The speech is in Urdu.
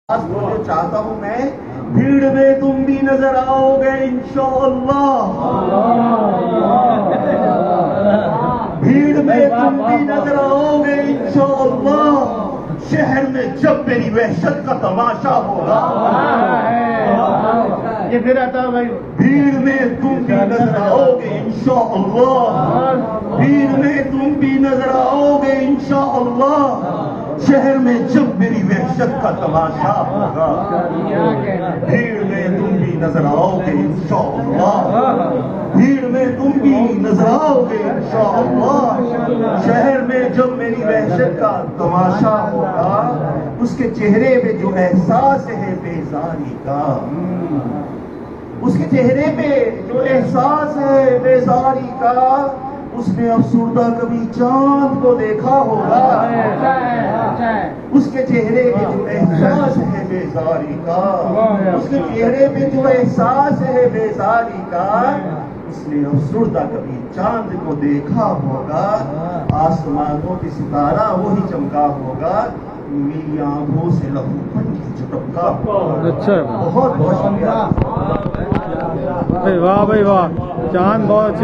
مجھے چاہتا ہوں میں بھیڑ میں تم بھی نظر آؤ گے انشاءاللہ، بھیڑ میں تم بھی نظر آؤ گے انشاءاللہ، شہر میں جب میری وحشت کا تماشا ہوگا، یہ پھر آتا بھائی بھیڑ میں تم بھی نظر آؤ گے انشاءاللہ، بھیڑ میں تم بھی نظر آؤ گے انشاءاللہ، شہر میں جب میری وحشت کا تماشا ہوگا، بھیڑ میں تم بھی نظر آؤ گے انشاءاللہ، بھیڑ میں تم بھی نظر آؤ گے انشاءاللہ، شہر میں جب میری وحشت کا تماشا ہوگا، اس کے چہرے پہ جو احساس ہے بیزاری کا، اس کے چہرے پہ جو احساس ہے بیزاری کا، اس نے افسردہ کبھی چاند کو دیکھا ہوگا، اس کے چہرے پہ جو احساس ہے بیزاری کا، اس کے چہرے پہ جو احساس ہے بیزاری کا، اس نے افسردہ کبھی چاند کو دیکھا ہوگا، آسمانوں پہ ستارہ وہی چمکا ہوگا، میری آنکھوں سے لہو پن جو ٹپکا ہوگا۔ اچھا بہت بہت شکریہ۔ واہ بھائی واہ، چاند بہت اچھے